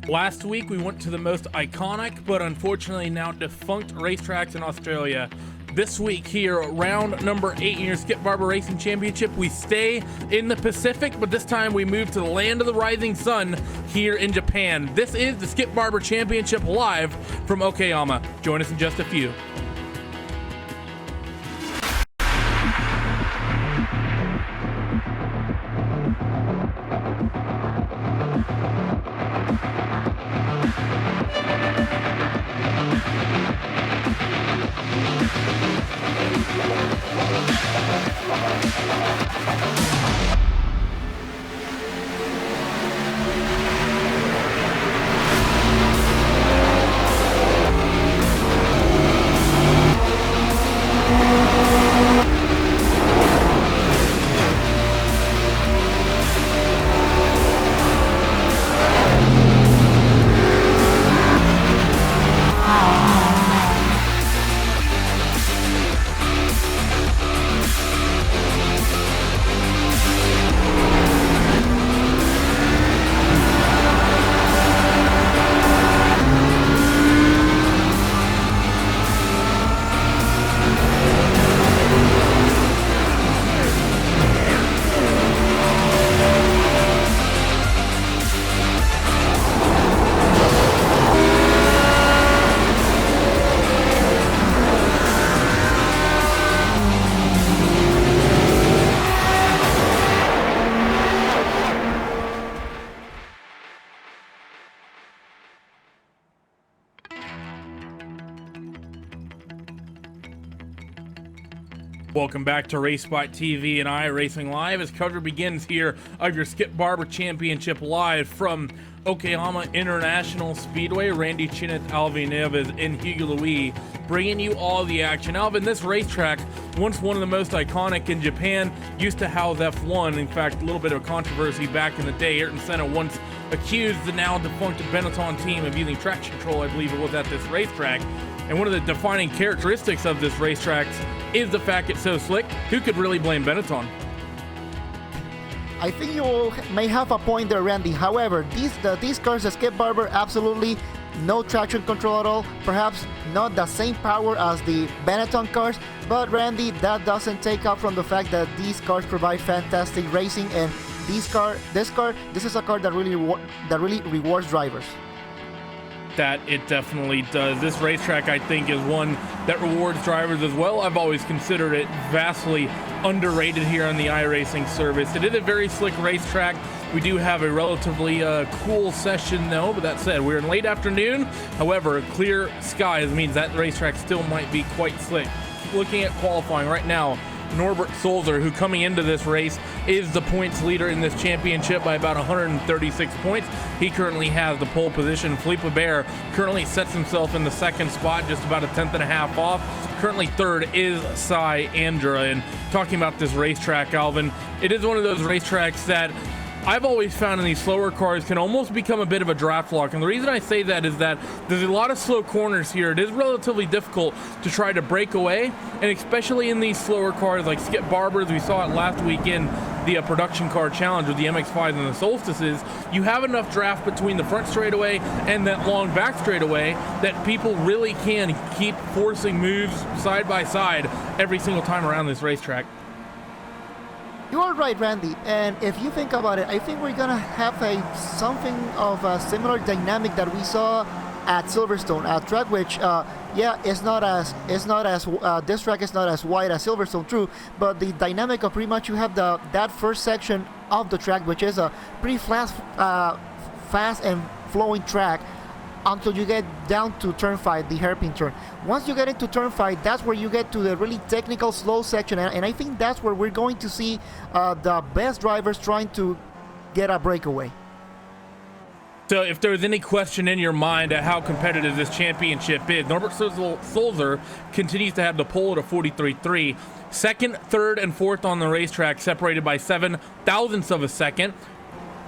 Last week we went to the most iconic but unfortunately now defunct racetracks in Australia. This week here, round number 8 in your Skip Barber Racing Championship, we stay in the Pacific, but this time we move to the land of the rising sun here in Japan. This is the Skip Barber Championship live from Okayama. Join us in just a few. Welcome back to RaceSpot TV and iRacing Live as coverage begins here of your Skip Barber Championship live from Okayama International Speedway. Randy Chineth, Alvin Neves, and Hugo Louis bringing you all the action. Alvin, this racetrack, once one of the most iconic in Japan, used to house F1. In fact, a little bit of controversy back in the day. Ayrton Senna once accused the now defunct Benetton team of using traction control, I believe it was, at this racetrack. And one of the defining characteristics of this racetrack is the fact it's so slick. Who could really blame Benetton? I think you may have a point there, Randy. However, these cars, the Skip Barber, absolutely no traction control at all. Perhaps not the same power as the Benetton cars, but Randy, that doesn't take up from the fact that these cars provide fantastic racing, and this is a car that really rewards drivers. That it definitely does. This racetrack, I think, is one that rewards drivers as well. I've always considered it vastly underrated here on the iRacing service. It is a very slick racetrack. We do have a relatively cool session though, but that said, we're in late afternoon. However, clear skies means that racetrack still might be quite slick. Looking at qualifying right now, Norbert Sulzer, who coming into this race is the points leader in this championship by about 136 points. He currently has the pole position. Philippe Bear currently sets himself in the second spot, just about a tenth and a half off. Currently third is Cy Andra. And talking about this racetrack, Alvin, it is one of those racetracks that I've always found in these slower cars can almost become a bit of a draft lock. And the reason I say that is that there's a lot of slow corners here. It is relatively difficult to try to break away. And especially in these slower cars like Skip Barber's, we saw it last week in the production car challenge with the MX-5s and the Solstices, you have enough draft between the front straightaway and that long back straightaway that people really can keep forcing moves side by side every single time around this racetrack. You are right, Randy, and if you think about it, I think we're gonna have something of a similar dynamic that we saw at Silverstone, a track which, this track is not as wide as Silverstone, true, but the dynamic of pretty much you have that first section of the track, which is a pretty fast and flowing track, until you get down to turn 5, the hairpin turn. Once you get into turn 5, that's where you get to the really technical slow section, and I think that's where we're going to see the best drivers trying to get a breakaway. So if there's any question in your mind at how competitive this championship is, Norbert Sulzer continues to have the pole at a 43.3. Second, third, and fourth on the racetrack separated by 7 thousandths of a second.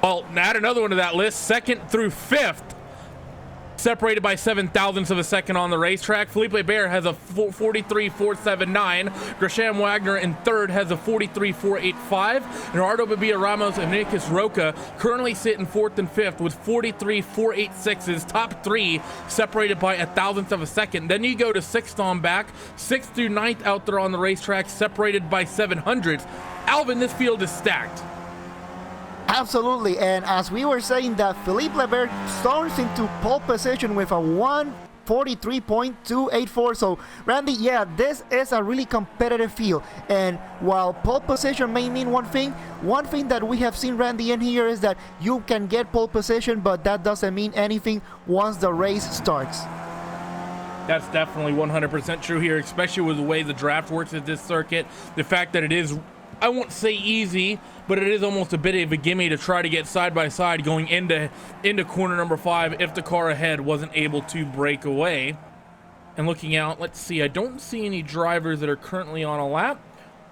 Well, add another one to that list, second through fifth separated by 7 thousandths of a second on the racetrack. Felipe Bear has a 43.479. Gresham Wagner in third has a 43.485. Gerardo Babia Ramos and Nikis Roca currently sit in fourth and fifth with 43.486's. Top three separated by 1 thousandth of a second. Then you go to sixth on back, sixth through ninth out there on the racetrack, separated by 700ths. Alvin, this field is stacked. Absolutely, and as we were saying, that Philippe Lebert storms into pole position with a 1:43.284. So, Randy, yeah, this is a really competitive field. And while pole position may mean one thing that we have seen, Randy, in here is that you can get pole position, but that doesn't mean anything once the race starts. That's definitely 100% true here, especially with the way the draft works at this circuit. The fact that it is, I won't say easy, but it is almost a bit of a gimme to try to get side by side going into corner number 5 if the car ahead wasn't able to break away. And looking out, let's see, I don't see any drivers that are currently on a lap.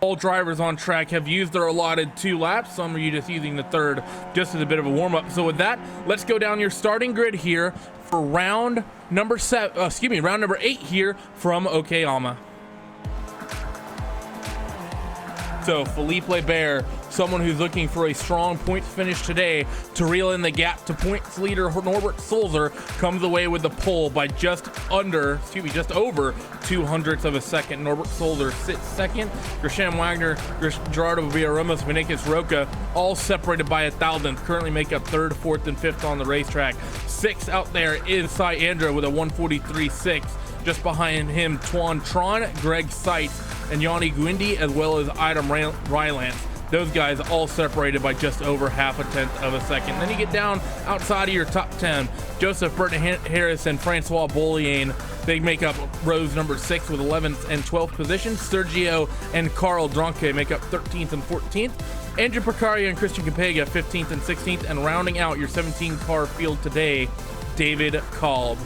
All drivers on track have used their allotted 2 laps. Some are just using the third just as a bit of a warm-up. So with that, let's go down your starting grid here for round number 8 here from Okayama. So Felipe Bear, someone who's looking for a strong points finish today to reel in the gap to points leader Norbert Sulzer, comes away with the pole by just over 200ths of a second. Norbert Sulzer sits second. Gresham Wagner, Gerardo Villaramos, Vinicius Roca, all separated by 1,000th, currently make up third, fourth, and fifth on the racetrack. Sixth out there is Cy Andra with a 1:43.6. Just behind him, Tuan Tron, Greg Seitz, and Yanni Guindi, as well as Idam Rylance. Those guys all separated by just over 0.5 of a second. Then you get down outside of your top 10. Joseph Burton Harris and Francois Bollier, they make up rows number 6 with 11th and 12th positions. Sergio and Carl Dronke make up 13th and 14th. Andrew Picaria and Christian Capega 15th and 16th. And rounding out your 17-car field today, David Kolb.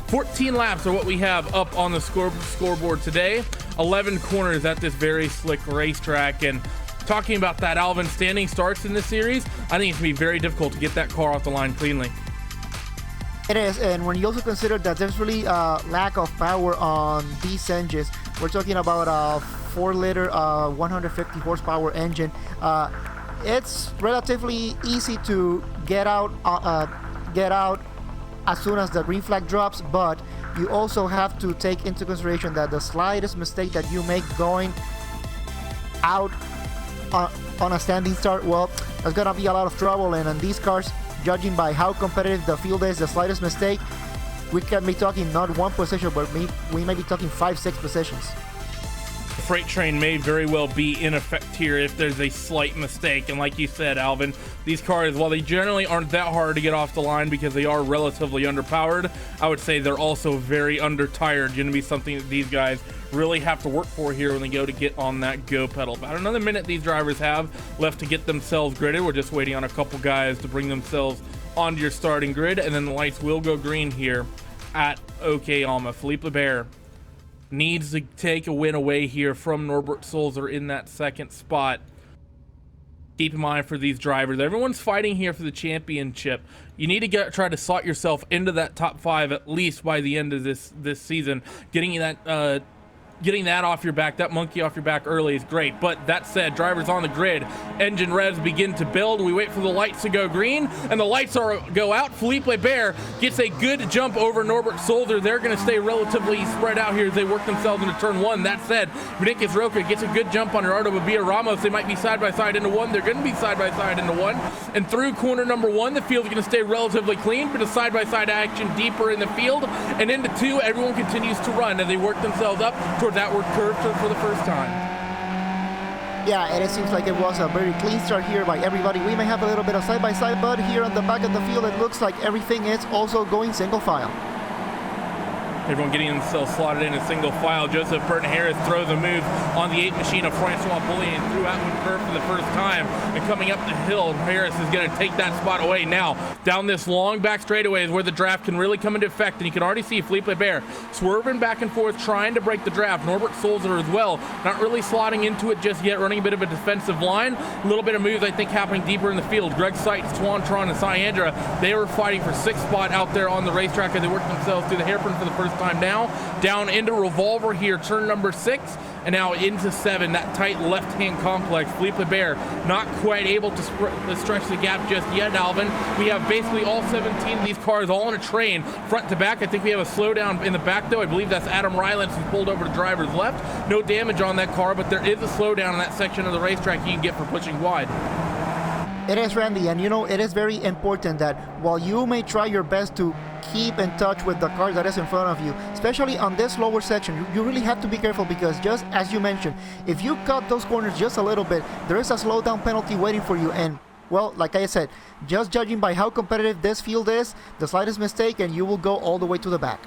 14 laps are what we have up on the scoreboard today. 11 corners at this very slick racetrack. And talking about that, Alvin, standing starts in this series, I think it's going to be very difficult to get that car off the line cleanly. It is, and when you also consider that there's really a lack of power on these engines, we're talking about a 4-liter 150 horsepower engine. It's relatively easy to get out as soon as the green flag drops, but you also have to take into consideration that the slightest mistake that you make going out on a standing start, well, there's gonna be a lot of trouble. And on these cars, judging by how competitive the field is, the slightest mistake, we can be talking not one position, but we may be talking 5-6 positions. The freight train may very well be in effect here if there's a slight mistake. And like you said, Alvin, these cars, while they generally aren't that hard to get off the line because they are relatively underpowered, I would say they're also very undertired. Going to be something that these guys really have to work for here when they go to get on that go pedal. About another minute these drivers have left to get themselves gridded. We're just waiting on a couple guys to bring themselves onto your starting grid, and then the lights will go green here at Okayama. Felipe Bear needs to take a win away here from Norbert Sulzer in that second spot. Keep in mind for these drivers, everyone's fighting here for the championship. You need to try to slot yourself into that top 5 at least by the end of this season. Getting that off your back, that monkey off your back early is great. But that said, drivers on the grid, engine revs begin to build. We wait for the lights to go green, and the lights go out. Felipe Bear gets a good jump over Norbert Sulzer. They're going to stay relatively spread out here as they work themselves into turn 1. That said, Vinicius Roca gets a good jump on Gerardo Babia Ramos. They might be side by side into 1. They're going to be side by side into 1. And through corner number 1, the field is going to stay relatively clean, but a side by side action deeper in the field. And into 2, everyone continues to run as they work themselves up towards outward curve for the first time. Yeah, and it seems like it was a very clean start here by everybody. We may have a little bit of side-by-side, but here on the back of the field, it looks like everything is also going single file. Everyone getting themselves slotted in a single file. Joseph Burton Harris throws a move on the 8 machine of Francois Bullion through Atwood Curve for the first time. And coming up the hill, Harris is going to take that spot away. Now, down this long back straightaway is where the draft can really come into effect. And you can already see Felipe Bear swerving back and forth, trying to break the draft. Norbert Sulzer as well, not really slotting into it just yet, running a bit of a defensive line. A little bit of moves, I think, happening deeper in the field. Greg Seitz, Twan and Cyandra, they were fighting for 6th spot out there on the racetrack as they worked themselves through the hairpin for the first time now. Down into Revolver here, turn number 6, and now into 7, that tight left-hand complex. Felipe Bear not quite able to stretch the gap just yet, Alvin. We have basically all 17 of these cars all in a train, front to back. I think we have a slowdown in the back, though. I believe that's Adam Rylance who's pulled over to driver's left. No damage on that car, but there is a slowdown in that section of the racetrack you can get for pushing wide. It is, Randy, and you know, it is very important that while you may try your best to keep in touch with the car that is in front of you, especially on this lower section, you really have to be careful, because just as you mentioned, if you cut those corners just a little bit, there is a slowdown penalty waiting for you. And well, like I said, just judging by how competitive this field is, the slightest mistake and you will go all the way to the back.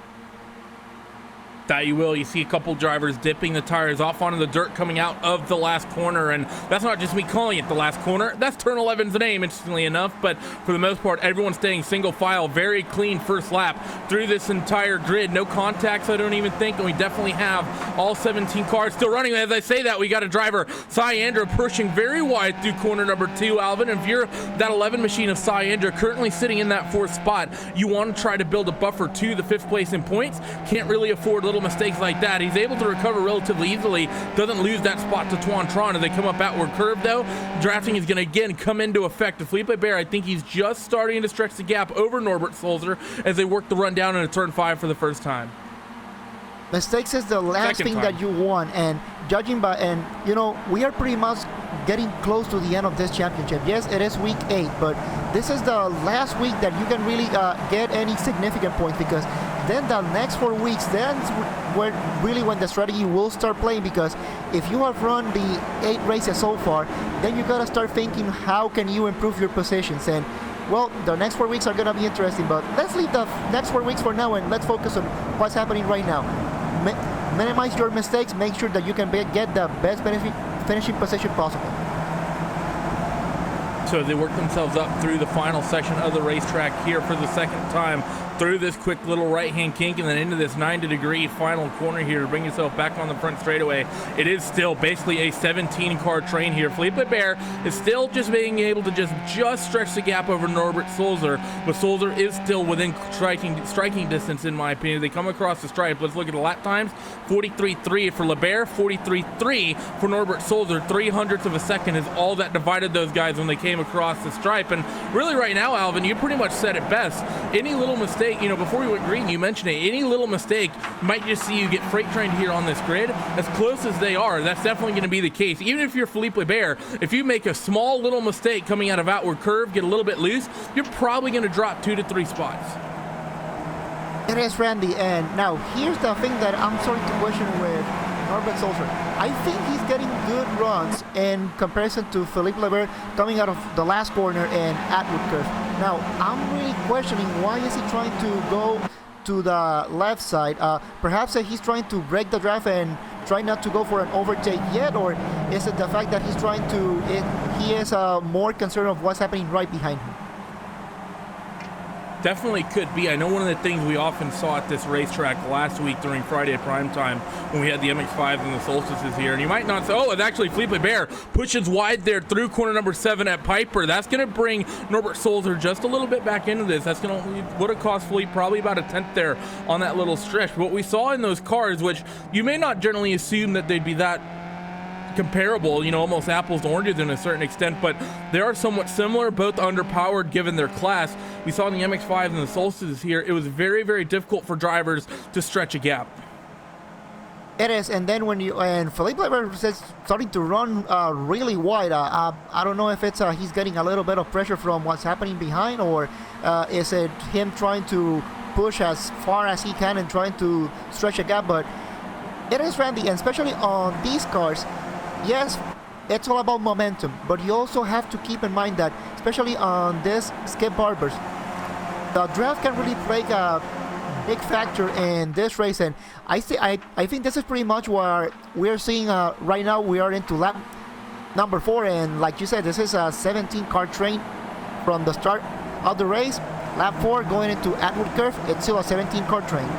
That you will. You see a couple drivers dipping the tires off onto the dirt coming out of the last corner, and that's not just me calling it the last corner. That's Turn 11's name, interestingly enough, but for the most part, everyone's staying single file. Very clean first lap through this entire grid. No contacts, I don't even think, and we definitely have all 17 cars still running. As I say that, we got a driver, Cyandra, pushing very wide through corner number 2, Alvin. If you're that 11 machine of Cyandra, currently sitting in that 4th spot, you want to try to build a buffer to the 5th place in points. Can't really afford little mistakes like that. He's able to recover relatively easily, doesn't lose that spot to Twan as they come up outward curve, though. Drafting is going to again come into effect. To Felipe Bear, I think he's just starting to stretch the gap over Norbert Sulzer as they work the run down into turn 5 for the first time. Mistakes is the last thing that you want, and judging by, and you know, we are pretty much getting close to the end of this championship. Yes, it is week 8, but this is the last week that you can really get any significant points, because then the next 4 weeks, then when the strategy will start playing, because if you have run the 8 races so far, then you gotta start thinking how can you improve your positions. And well, the next 4 weeks are gonna be interesting, but let's leave the next 4 weeks for now and let's focus on what's happening right now. Minimize your mistakes, make sure that you can get the best finishing position possible. So they work themselves up through the final section of the racetrack here for the second time, through this quick little right-hand kink and then into this 90-degree final corner here to bring yourself back on the front straightaway. It is still basically a 17-car train here. Felipe Bear is still just being able to just stretch the gap over Norbert Sulzer, but Sulzer is still within striking distance, in my opinion. They come across the stripe. Let's look at the lap times. 43.3 for LeBear, 43.3 for Norbert Sulzer. 0.03 of a second is all that divided those guys when they came across the stripe. And really right now, Alvin, you pretty much said it best. Any little mistake, you know, before we went green, you mentioned it, any little mistake might just see you get freight trained here on this grid. As close as they are, that's definitely going to be the case. Even if you're Felipe Bear, if you make a small little mistake coming out of outward curve, get a little bit loose, you're probably going to drop 2 to 3 spots. It is, Randy, and now here's the thing that I'm starting to question with Norbert Sulzer. I think he's getting good runs in comparison to Felipe Bear coming out of the last corner and Atwood curve. Now, I'm really questioning why is he trying to go to the left side. Perhaps he's trying to break the draft and try not to go for an overtake yet, or is it the fact that he's trying to, he is more concerned of what's happening right behind him? Definitely could be. I know one of the things we often saw at this racetrack last week during Friday at prime time when we had the MX-5s and the Solstices here, and you might not say, oh, it's actually Felipe Bear pushes wide there through corner number 7 at Piper. That's going to bring Norbert Sulzer just a little bit back into this. That's going to would have cost Felipe probably about a 10th there on that little stretch. But what we saw in those cars, which you may not generally assume that they'd be that comparable, you know, almost apples to oranges in a certain extent, but they are somewhat similar, both underpowered given their class. We saw in the MX-5 and the Solstices here, it was very, very difficult for drivers to stretch a gap. It is, and then when you, and Felipe Barber is starting to run really wide. I don't know if it's he's getting a little bit of pressure from what's happening behind, or is it him trying to push as far as he can and trying to stretch a gap. But it is, Randy, and especially on these cars, yes, it's all about momentum, but you also have to keep in mind that, especially on this Skip Barbers, the draft can really break big factor in this race, and I think this is pretty much what we're seeing right now. We are into lap number 4, and like you said, this is a 17-car train from the start of the race. Lap 4 going into Atwood Curve, it's still a 17-car train.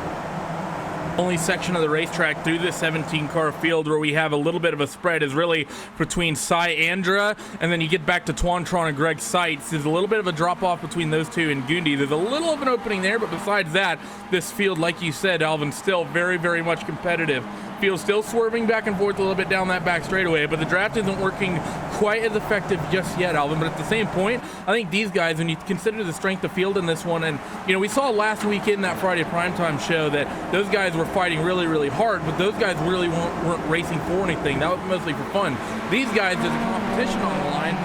Only section of the racetrack through this 17-car field where we have a little bit of a spread is really between Cy Andra, and then you get back to Twan and Greg Seitz. There's a little bit of a drop-off between those two and Gundy. There's a little of an opening there, but besides that, this field, like you said, Alvin, still very, very much competitive. Field still swerving back and forth a little bit down that back straightaway, but the draft isn't working quite as effective just yet, Alvin. But at the same point, I think these guys, when you consider the strength of field in this one, and we saw last week in that Friday primetime show that those guys were fighting really, really hard, but those guys really weren't racing for anything. That was mostly for fun. These guys, there's a competition on the line.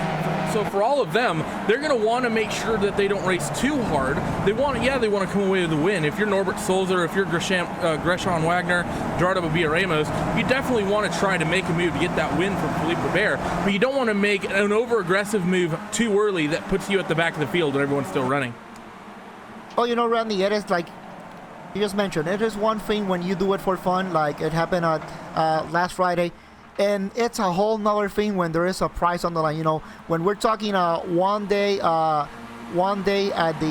So for all of them, they're going to want to make sure that they don't race too hard. They want to come away with a win. If you're Norbert Sulzer, if you're Gresham Wagner, Gerardo Babia Ramos, you definitely want to try to make a move to get that win from Felipe Robert, but you don't want to make an over-aggressive move too early that puts you at the back of the field when everyone's still running. Well, Randy, it is like you just mentioned, it is one thing when you do it for fun, like it happened last Friday. And it's a whole nother thing when there is a prize on the line. When we're talking one day at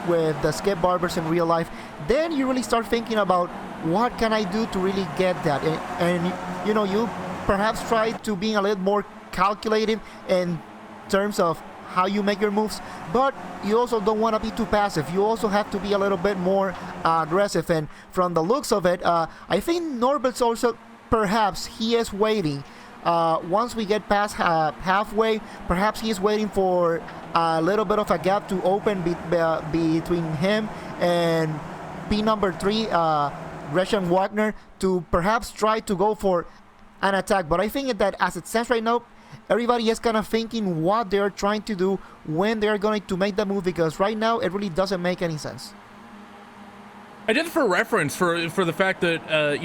with the Skip Barbers in real life, then you really start thinking about what can I do to really get that. And you perhaps try to being a little more calculative in terms of how you make your moves, but you also don't want to be too passive. You also have to be a little bit more aggressive. And from the looks of it, I think Norbert's also, perhaps he is waiting. Once we get past halfway, perhaps he is waiting for a little bit of a gap to open between him and P number 3, Gresham Wagner, to perhaps try to go for an attack. But I think that as it stands right now, everybody is kind of thinking what they're trying to do when they're going to make the move, because right now it really doesn't make any sense. I did it for reference for the fact that,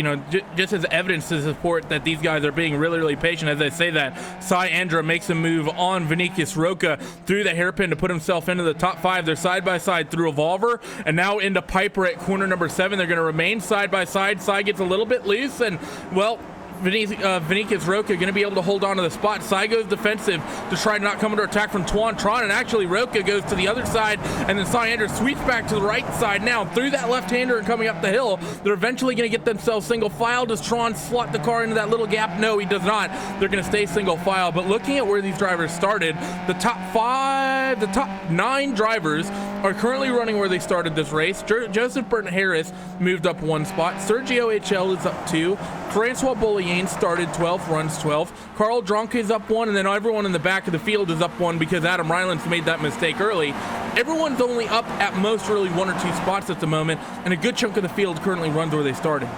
just as evidence to support that these guys are being really, really patient. As I say that, Cy Andra makes a move on Vinicius Roca through the hairpin to put himself into the top 5. They're side by side through Revolver, and now into Piper at corner number 7. They're going to remain side by side. Cy gets a little bit loose, and, well, Vinicius Roca going to be able to hold on to the spot. Cy goes defensive to try to not come under attack from Twan, and actually Roca goes to the other side, and then Cy Andrews sweeps back to the right side now through that left-hander and coming up the hill. They're eventually going to get themselves single file. Does Tron slot the car into that little gap? No, he does not. They're going to stay single file, but looking at where these drivers started, the top 9 drivers are currently running where they started this race. Joseph Burton Harris moved up 1 spot. Sergio HL is up 2. Francois Bollier started 12th, runs 12th. Carl Dronke is up 1, and then everyone in the back of the field is up 1 because Adam Rylands made that mistake early. Everyone's only up at most really 1 or 2 spots at the moment, and a good chunk of the field currently runs where they started.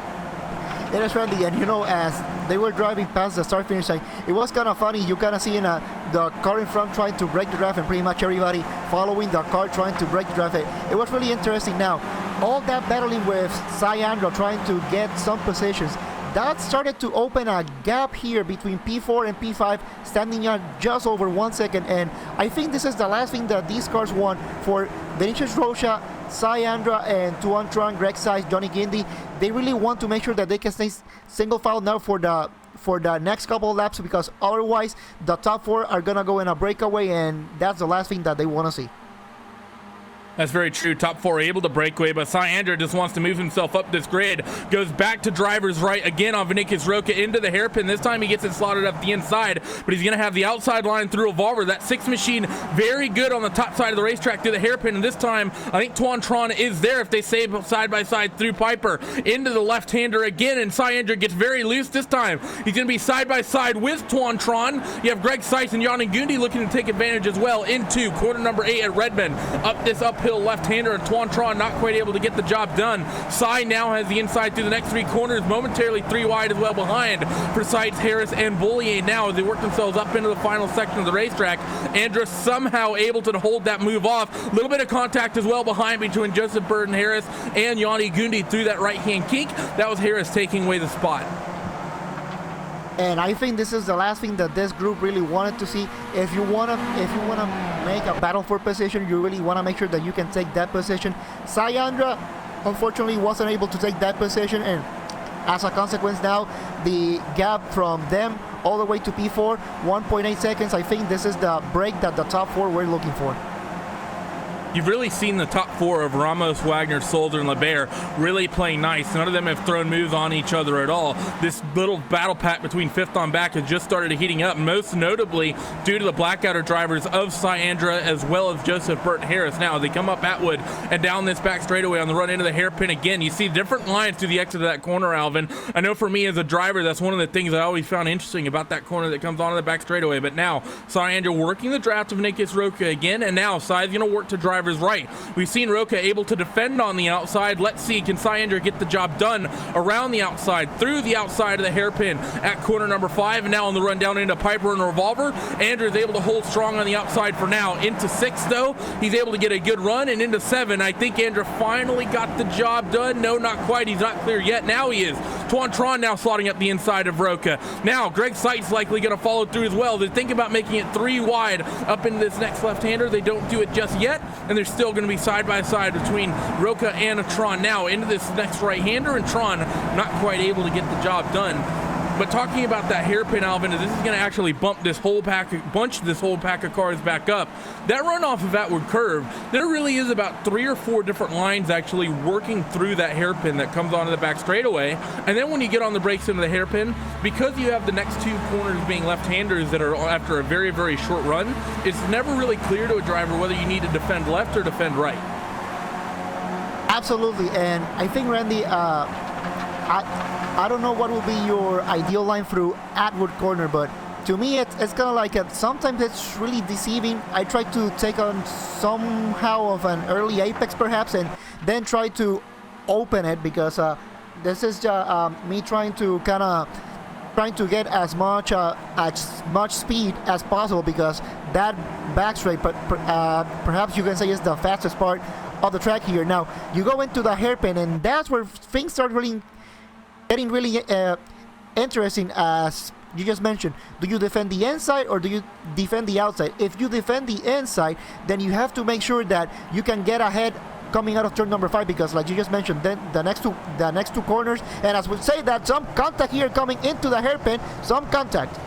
It is Randy, and as they were driving past the start finish line, it was kind of funny. You kind of seeing the car in front trying to break the draft, and pretty much everybody following the car trying to break the draft. It was really interesting. Now, all that battling with Cy Andra trying to get some positions, that started to open a gap here between P4 and P5, standing at just over 1 second. And I think this is the last thing that these cars want for Vinicius Rocha, Cy Andra, and Tuan Tran, Greg Seitz, Johnny Gindy. They really want to make sure that they can stay single file now for the next couple of laps, because otherwise the top 4 are gonna go in a breakaway, and that's the last thing that they want to see. That's very true. Top 4 able to break away, but Cy Andra just wants to move himself up this grid. Goes back to driver's right again on Vinicius Roca into the hairpin. This time he gets it slotted up the inside, but he's going to have the outside line through Revolver. That 6 machine very good on the top side of the racetrack through the hairpin, and this time I think Tuan Tron is there if they stay side by side through Piper. Into the left-hander again, and Cy Andra gets very loose this time. He's going to be side by side with Tuan Tron. You have Greg Seitz and Yanni Gundy looking to take advantage as well into corner number 8 at Redmond. Up this uphill left-hander, and Tuan Tron not quite able to get the job done. Cy now has the inside through the next 3 corners, momentarily 3 wide as well behind for Seitz, Harris, and Bollier now as they work themselves up into the final section of the racetrack. Andra somehow able to hold that move off. A little bit of contact as well behind between Joseph Burton Harris and Yanni Gundy through that right-hand kink. That was Harris taking away the spot. And I think this is the last thing that this group really wanted to see. If you wanna make a battle for position, you really wanna make sure that you can take that position. Cy Andra, unfortunately wasn't able to take that position, and as a consequence now, the gap from them all the way to P4, 1.8 seconds. I think this is the break that the top 4 were looking for. You've really seen the top 4 of Ramos, Wagner, Solder, and LeBaire really playing nice. None of them have thrown moves on each other at all. This little battle pack between fifth on back has just started heating up, most notably due to the blackouter drivers of Syandra as well as Joseph Burton Harris. Now, they come up Atwood and down this back straightaway on the run into the hairpin again. You see different lines to the exit of that corner, Alvin. I know for me as a driver, that's one of the things I always found interesting about that corner that comes onto the back straightaway. But now, Syandra working the draft of Nikis Roca again, and now Sy's going to work to drivers right. We've seen Roca able to defend on the outside. Let's see, can Syandra get the job done around the outside, through the outside of the hairpin at corner number 5, and now on the run down into Piper and Revolver. Andrew is able to hold strong on the outside for now. Into 6, though, he's able to get a good run, and into 7, I think Andrew finally got the job done. No, not quite. He's not clear yet. Now he is. Tron now slotting up the inside of Roca. Now, Greg Seitz likely going to follow through as well. They think about making it 3 wide up into this next left-hander. They don't do it just yet, and they're still going to be side by side between Roca and Tron. Now into this next right-hander, and Tron not quite able to get the job done. But talking about that hairpin, Alvin, this is going to actually bunch this whole pack of cars back up. That runoff of Atwood Curve, there really is about 3 or 4 different lines actually working through that hairpin that comes onto the back straightaway. And then when you get on the brakes into the hairpin, because you have the next 2 corners being left-handers that are after a very, very short run, it's never really clear to a driver whether you need to defend left or defend right. Absolutely, and I think, Randy, I don't know what will be your ideal line through Atwood Corner, but to me it's kind of like sometimes it's really deceiving. I try to take on somehow of an early apex perhaps, and then try to open it, because this is me trying to get as much speed as possible, because that back straight, but perhaps you can say, is the fastest part of the track here. Now you go into the hairpin, and that's where things start really getting really interesting. As you just mentioned, do you defend the inside or do you defend the outside? If you defend the inside, then you have to make sure that you can get ahead coming out of turn number 5, because like you just mentioned, then the next two corners, and as we say, that some contact here coming into the hairpin, some contact.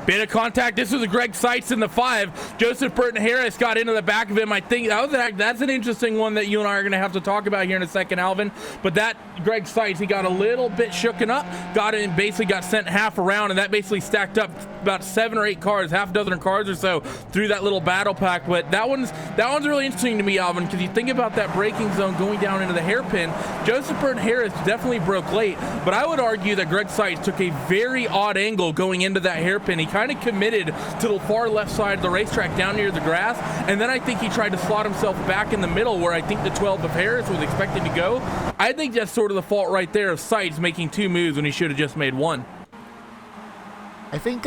Bit of contact. This was a Greg Seitz in the 5. Joseph Burton Harris got into the back of him. I think that's an interesting one that you and I are going to have to talk about here in a second, Alvin. But that Greg Seitz, he got a little bit shooken up, got in, basically got sent half around, and that basically stacked up about 7 or 8 cars, half a dozen cars or so through that little battle pack. But that one's really interesting to me, Alvin, because you think about that braking zone going down into the hairpin. Joseph Burton Harris definitely broke late, but I would argue that Greg Seitz took a very odd angle going into that hairpin. He kind of committed to the far left side of the racetrack down near the grass, and then I think he tried to slot himself back in the middle where I think the 12 of Harris was expecting to go. I think that's sort of the fault right there of Seitz making 2 moves when he should have just made 1. I think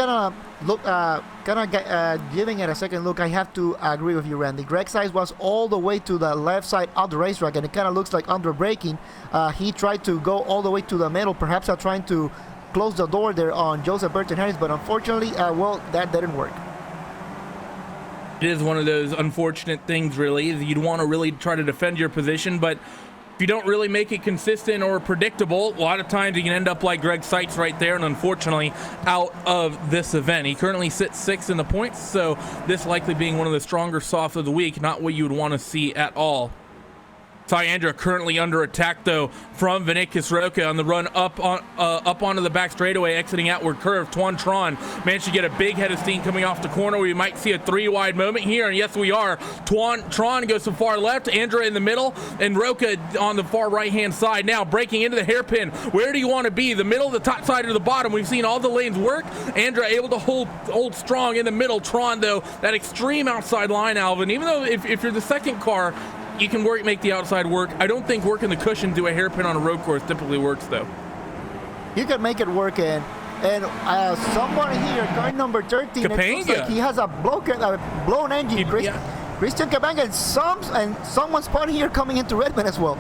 giving it a second look, I have to agree with you, Randy. Greg Seitz was all the way to the left side of the racetrack, and it kind of looks like under braking. He tried to go all the way to the middle, perhaps trying to close the door there on Joseph Burton Harris, but unfortunately, well, that didn't work. It is one of those unfortunate things, really. You'd want to really try to defend your position, but if you don't really make it consistent or predictable, a lot of times you can end up like Greg Seitz right there, and unfortunately out of this event. He currently sits 6th in the points, so this likely being one of the stronger softs of the week, not what you would want to see at all. Syandra currently under attack, though, from Vinicus Roca on the run up onto the back straightaway, exiting Atwood Curve. Tron managed to get a big head of steam coming off the corner. We might see a 3-wide moment here, and yes, we are. Tron goes to far left, Andra in the middle, and Roca on the far right-hand side. Now breaking into the hairpin. Where do you want to be? The middle, the top side, or the bottom? We've seen all the lanes work. Andra able to hold strong in the middle. Tron, though, that extreme outside line, Alvin. Even though if you're the second car, you can make the outside work. I don't think working the cushion to a hairpin on a road course typically works, though. You can make it work, and someone here, car number 13, it looks like he has a blown engine. Christian Capanga, and someone spotted here coming into Redmond as well.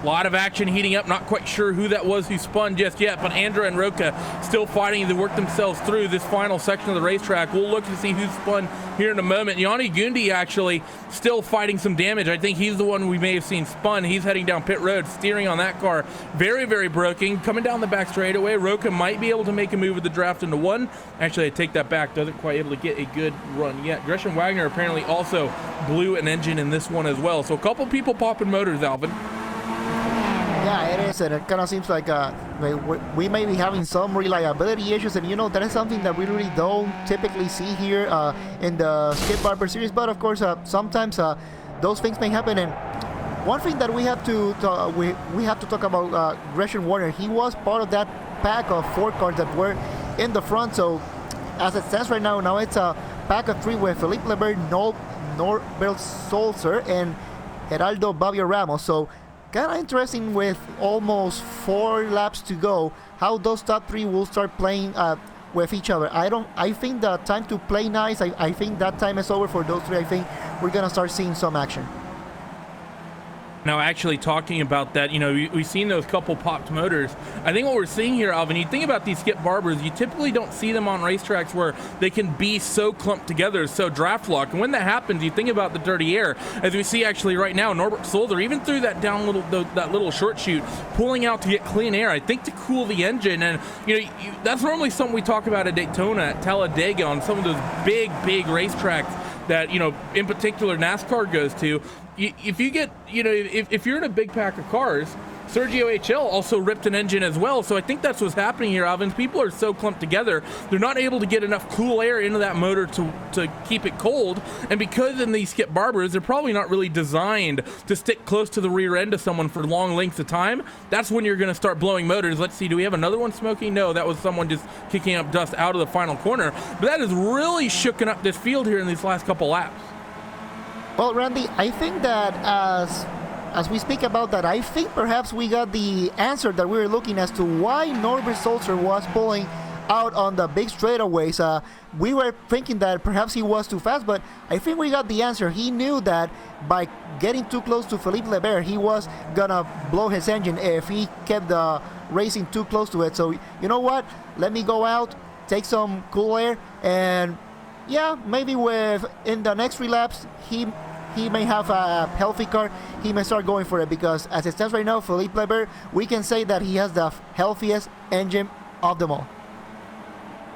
A lot of action heating up. Not quite sure who that was who spun just yet, but Andra and Roca still fighting to work themselves through this final section of the racetrack. We'll look to see who spun here in a moment. Yanni Gundi actually still fighting some damage. I think he's the one we may have seen spun. He's heading down pit road, steering on that car. Very, very broken. Coming down the back straightaway. Roca might be able to make a move with the draft into one. Actually, I take that back. Doesn't quite able to get a good run yet. Gresham Wagner apparently also blew an engine in this one as well. So a couple people popping motors, Alvin. Yeah, it is, and it kind of seems like we may be having some reliability issues, and that is something that we really don't typically see here in the Skip Barber series. But of course, sometimes those things may happen. And one thing that we have to talk about Gresham Warner. He was part of that pack of 4 cars that were in the front. So as it stands right now it's a pack of 3 with Felipe Lebert, Norbert Sulzer, and Geraldo Babio Ramos. So kind of interesting with almost 4 laps to go, how those top 3 will start playing with each other. I think the time to play nice, I think that time is over for those 3. I think we're gonna start seeing some action. Now, actually talking about that, we've seen those couple popped motors. I think what we're seeing here, Alvin, you think about these Skip Barbers, you typically don't see them on racetracks where they can be so clumped together, so draft locked. And when that happens, you think about the dirty air, as we see actually right now, Norbert Sulzer, even through that down that little short chute, pulling out to get clean air, I think to cool the engine. And, that's normally something we talk about at Daytona, at Talladega, on some of those big racetracks that, in particular NASCAR goes to. If you get, if you're in a big pack of cars, Sergio HL also ripped an engine as well. So I think that's what's happening here, Alvin. People are so clumped together, they're not able to get enough cool air into that motor to keep it cold. And because in these Skip Barbers, they're probably not really designed to stick close to the rear end of someone for long lengths of time, that's when you're going to start blowing motors. Let's see, do we have another one smoking? No, that was someone just kicking up dust out of the final corner. But that has really shooken up this field here in these last couple laps. Well, Randy, I think that as we speak about that, I think perhaps we got the answer that we were looking as to why Norbert Sulzer was pulling out on the big straightaways. We were thinking that perhaps he was too fast, but I think we got the answer. He knew that by getting too close to Felipe Lebert, he was gonna blow his engine if he kept racing too close to it. So you know what? Let me go out, take some cool air, and yeah, maybe in the next 3 laps, he may have a healthy car. He may start going for it, because as it stands right now, Felipe Lebert, we can say that he has the healthiest engine of them all.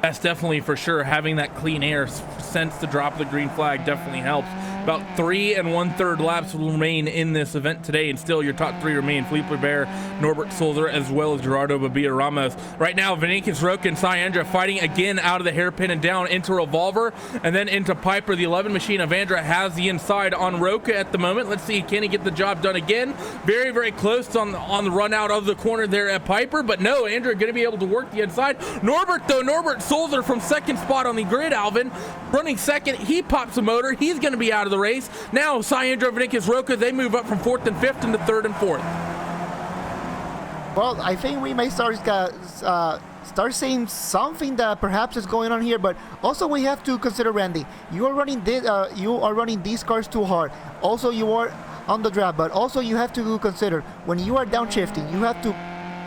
That's definitely for sure. Having that clean air since the drop of the green flag definitely helps. About 3 1/3 laps will remain in this event today, and still your top 3 remain Felipe Lebert, Norbert Sulzer, as well as Gerardo Babia Ramos. Right now, Vinícius Roca and Cy Andra fighting again out of the hairpin and down into Revolver, and then into Piper. The 11 machine of Andra has the inside on Roca at the moment. Let's see, can he get the job done again? Very, very close on the run out of the corner there at Piper, but no, Andra going to be able to work the inside. Norbert Sulzer from second spot on the grid, Alvin, running second. He pops a motor. He's going to be out of the race. Now, Cy Andra, Vinícius Roca, they move up from 4th and 5th into 3rd and 4th. Well, I think we may start seeing something that perhaps is going on here, but also we have to consider, Randy, you are running these cars too hard. Also, you are on the draft, but also you have to consider when you are downshifting, you have to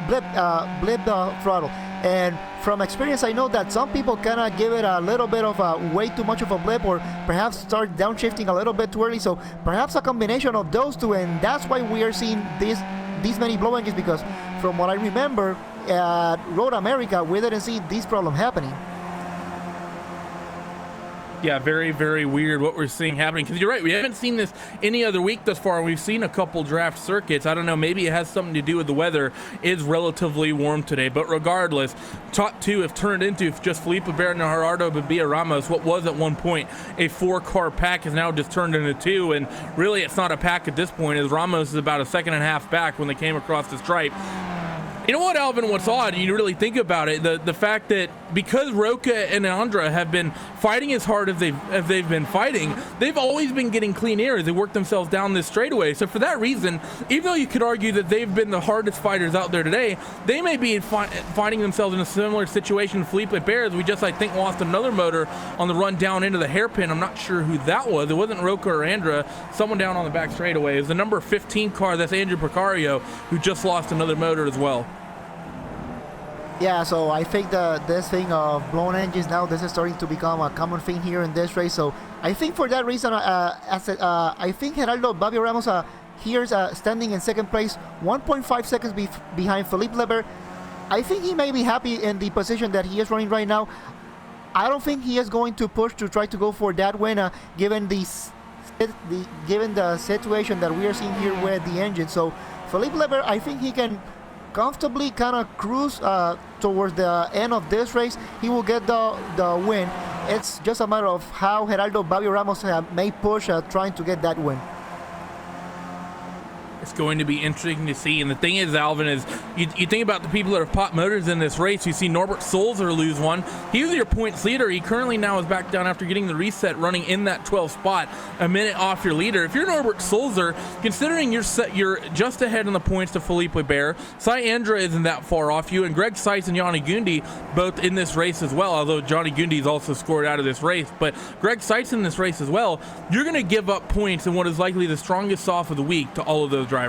blip the throttle. And from experience, I know that some people kind of give it a little bit of way too much of a blip, or perhaps start downshifting a little bit too early. So perhaps a combination of those two, and that's why we are seeing these many blow engines, because from what I remember at Road America, we didn't see this problem happening. Yeah, very, very weird what we're seeing happening, because you're right, we haven't seen this any other week thus far. We've seen a couple draft circuits. I don't know, maybe it has something to do with the weather. It's relatively warm today, but regardless, top 2 have turned into just Felipe Lebert and Gerardo Babia Ramos. What was at one point a 4-car pack has now just turned into 2, and really it's not a pack at this point, as Ramos is about a 1.5 seconds back when they came across the stripe. You know what, Alvin, what's odd, you really think about it, the fact that because Roca and Andra have been fighting as hard as they've been fighting, they've always been getting clean air as they work themselves down this straightaway. So for that reason, even though you could argue that they've been the hardest fighters out there today, they may be finding themselves in a similar situation. Felipe Bears, we just, I think, lost another motor on the run down into the hairpin. I'm not sure who that was. It wasn't Roca or Andra. Someone down on the back straightaway. It was the number 15 car. That's Andrew Picario, who just lost another motor as well. Yeah, so I think this thing of blown engines now, this is starting to become a common thing here in this race. So I think for that reason, I think Geraldo Babi Ramos here's standing in second place, 1.5 seconds behind Felipe Leber. I think he may be happy in the position that he is running right now. I don't think he is going to push to try to go for that win, given the situation that we are seeing here with the engine. So Felipe Leber, I think he can comfortably kind of cruise towards the end of this race. He will get the win. It's just a matter of how Geraldo Babi Ramos may push trying to get that win. It's going to be interesting to see. And the thing is, Alvin, is you think about the people that have popped motors in this race. You see Norbert Sulzer lose one. He was your points leader. He currently now is back down after getting the reset, running in that 12th spot, a minute off your leader. If you're Norbert Sulzer, considering you're just ahead in the points to Felipe Bear, Cy Andra isn't that far off you, and Greg Seitz and Yanni Gundi both in this race as well, although Johnny Gundy's also scored out of this race. But Greg Seitz in this race as well, you're going to give up points in what is likely the strongest off of the week to all of those drivers.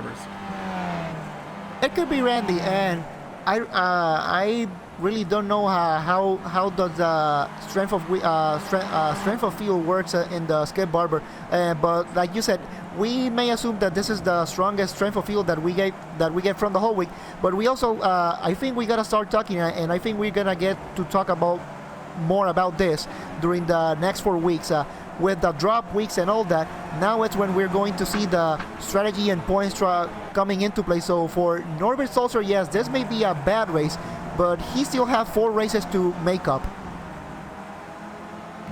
It could be Randy, and I really don't know how does strength of field works in the Skip Barber, but like you said, we may assume that this is the strongest strength of field that we get from the whole week. But we also I think we gotta start talking, and I think we're gonna get to talk about more about this during the next 4 weeks. With the drop weeks and all that, now it's when we're going to see the strategy and points coming into play. So for Norbert Sulzer, yes, this may be a bad race, but he still have 4 races to make up.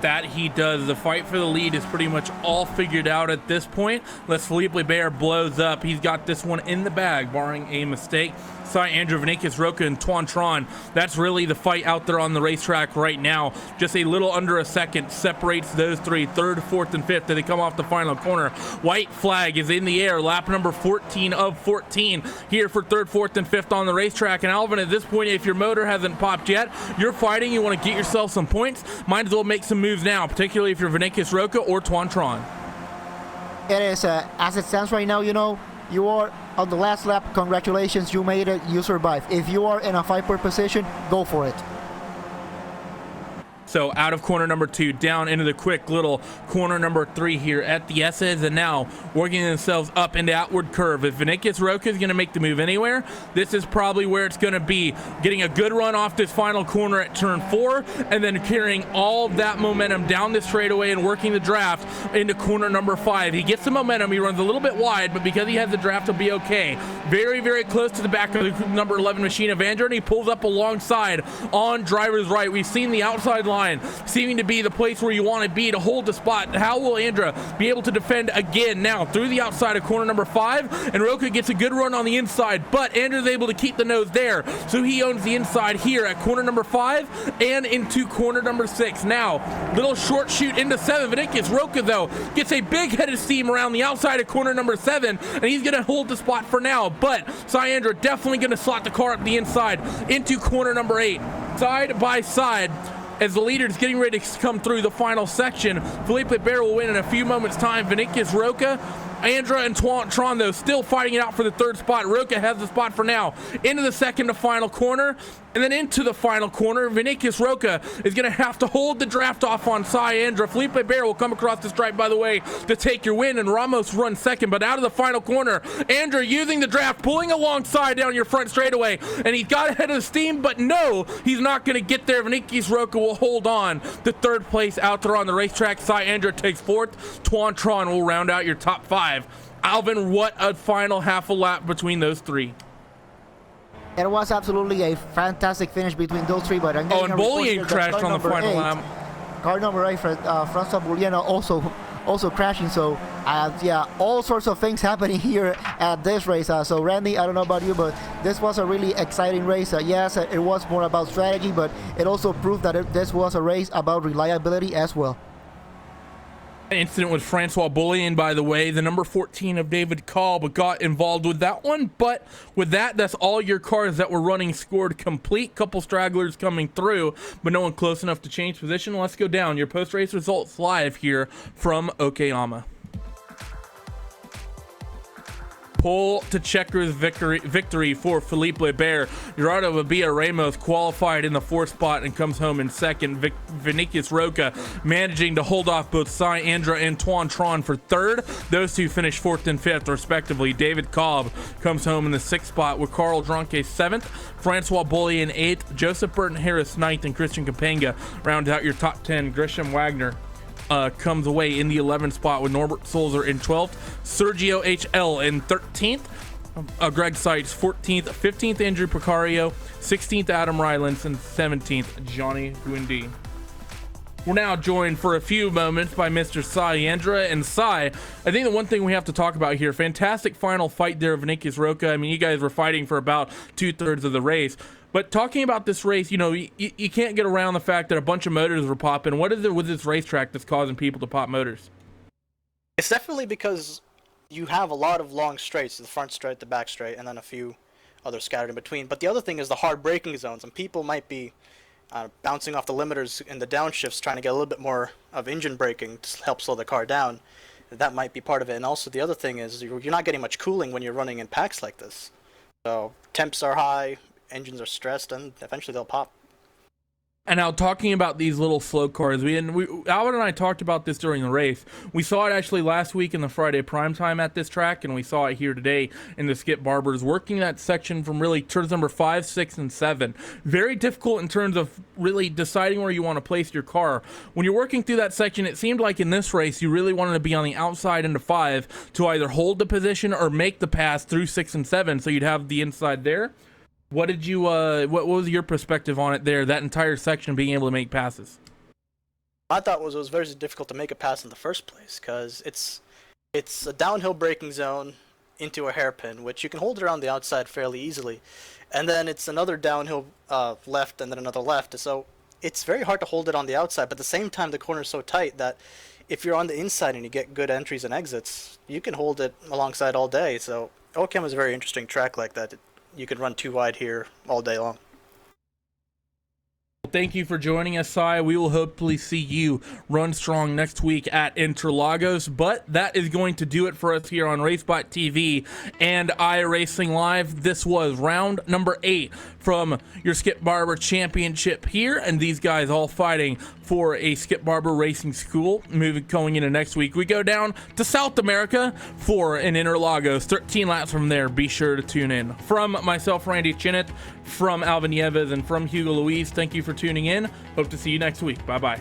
That he does. The fight for the lead is pretty much all figured out at this point. Unless Felipe Bear blows up, he's got this one in the bag, barring a mistake. Cy Andrew, Vinicus Roca, and Tuan Tron. That's really the fight out there on the racetrack right now. Just a little under a second separates those three, third, fourth, and fifth, as they come off the final corner. White flag is in the air, lap number 14 of 14 here for third, fourth, and fifth on the racetrack. And Alvin, at this point, if your motor hasn't popped yet, you're fighting, you want to get yourself some points, might as well make some moves now, particularly if you're Vinicus Roca or Tuan Tron. It is, as it stands right now, you know, you are on the last lap. Congratulations, you made it, you survived. If you are in a 5-point position, go for it. So out of corner number 2, down into the quick little corner number 3 here at the S's, and now working themselves up into outward curve. If Vinicus Roca is going to make the move anywhere, this is probably where it's going to be. Getting a good run off this final corner at turn 4, and then carrying all of that momentum down the straightaway and working the draft into corner number 5. He gets the momentum, he runs a little bit wide, but because he has the draft, he'll be okay. Very, very close to the back of the number 11 machine of Andrew, and he pulls up alongside on driver's right. We've seen the outside line seeming to be the place where you want to be to hold the spot. How will Andra be able to defend again now through the outside of corner number 5? And Roca gets a good run on the inside, but Andra's able to keep the nose there, so he owns the inside here at corner number 5 and into corner number 6. Now, little short shoot into 7. Vinicus Roca, though, gets a big head of steam around the outside of corner number 7, and he's going to hold the spot for now, but Cyandra definitely going to slot the car up the inside into corner number 8. Side by side, as the leader is getting ready to come through the final section. Felipe Bear will win in a few moments' time. Vinicus Roca, Andra, and Tron, though, still fighting it out for the 3rd spot. Roca has the spot for now. Into the 2nd to final corner, and then into the final corner. Vinicus Roca is going to have to hold the draft off on Cy Andra. Felipe Bear will come across the stripe, by the way, to take your win, and Ramos runs 2nd. But out of the final corner, Andra using the draft, pulling alongside down your front straightaway, and he's got ahead of the steam, but no, he's not going to get there. Vinicus Roca will hold on to 3rd place out there on the racetrack. Cy Andra takes 4th. Tuan Tron will round out your top 5. Alvin, what a final half a lap between those 3. It was absolutely a fantastic finish between those 3, but I'm getting and Bullion crashed on the final lap. Car number 8, Francois Bullion, also crashing. So yeah, all sorts of things happening here at this race. So Randy, I don't know about you, but this was a really exciting race. Yes, it was more about strategy, but it also proved that this was a race about reliability as well. Incident with Francois Bouillon, by the way, the number 14 of David Kolb got involved with that one. But with that, that's all your cars that were running scored complete. Couple stragglers coming through, but no one close enough to change position. Let's go down your post-race results live here from Okayama. Pole to checkers victory for Philippe Lebert. Gerardo Babia Ramos qualified in the 4th spot and comes home in 2nd. Vinicius Roca managing to hold off both Cy Andra and Tuan Tron for 3rd. Those two finished 4th and 5th respectively. David Kolb comes home in the 6th spot with Carl Dronke 7th, Francois Bouillon 8th, Joseph Burton Harris 9th, and Christian Capenga rounds out your top 10. Grisham Wagner comes away in the 11th spot with Norbert Sulzer in 12th, Sergio HL in 13th, Greg Seitz 14th, 15th Andrew Picario, 16th Adam Rylance, and 17th Johnny Guindi. We're now joined for a few moments by Mr. Cy Andra. And Cy, I think the one thing we have to talk about here, fantastic final fight there of Vinicius Roca. I mean, you guys were fighting for about 2/3 of the race. But talking about this race, you know, you can't get around the fact that a bunch of motors were popping. What is it with this racetrack that's causing people to pop motors? It's definitely because you have a lot of long straights, the front straight, the back straight, and then a few others scattered in between. But the other thing is the hard braking zones, and people might be bouncing off the limiters in the downshifts, trying to get a little bit more of engine braking to help slow the car down. That might be part of it. And also the other thing is you're not getting much cooling when you're running in packs like this. So temps are high, engines are stressed, and eventually they'll pop. And now talking about these little slow cars, Albert and I talked about this during the race. We saw it actually last week in the Friday prime time at this track, and we saw it here today in the Skip Barbers, working that section from really turns number 5, 6, and 7. Very difficult in terms of really deciding where you want to place your car. When you're working through that section, it seemed like in this race, you really wanted to be on the outside into 5 to either hold the position or make the pass through 6 and 7, so you'd have the inside there. What did you? What was your perspective on it there? That entire section being able to make passes. I thought it was very difficult to make a pass in the first place because it's a downhill braking zone into a hairpin, which you can hold around the outside fairly easily, and then it's another downhill left and then another left. So it's very hard to hold it on the outside, but at the same time the corner is so tight that if you're on the inside and you get good entries and exits, you can hold it alongside all day. So Okayama is a very interesting track like that. You can run too wide here all day long. Thank you for joining us, Cy. We will hopefully see you run strong next week at Interlagos. But that is going to do it for us here on RaceBot TV and iRacing Live. This was round number 8 from your Skip Barber Championship here, and these guys all fighting for a Skip Barber Racing School. Going into next week, we go down to South America for an Interlagos. 13 laps from there. Be sure to tune in. From myself, Randy Chinnet, from Alvin Nieves, and from Hugo Luis, thank you for tuning in. Hope to see you next week. Bye-bye.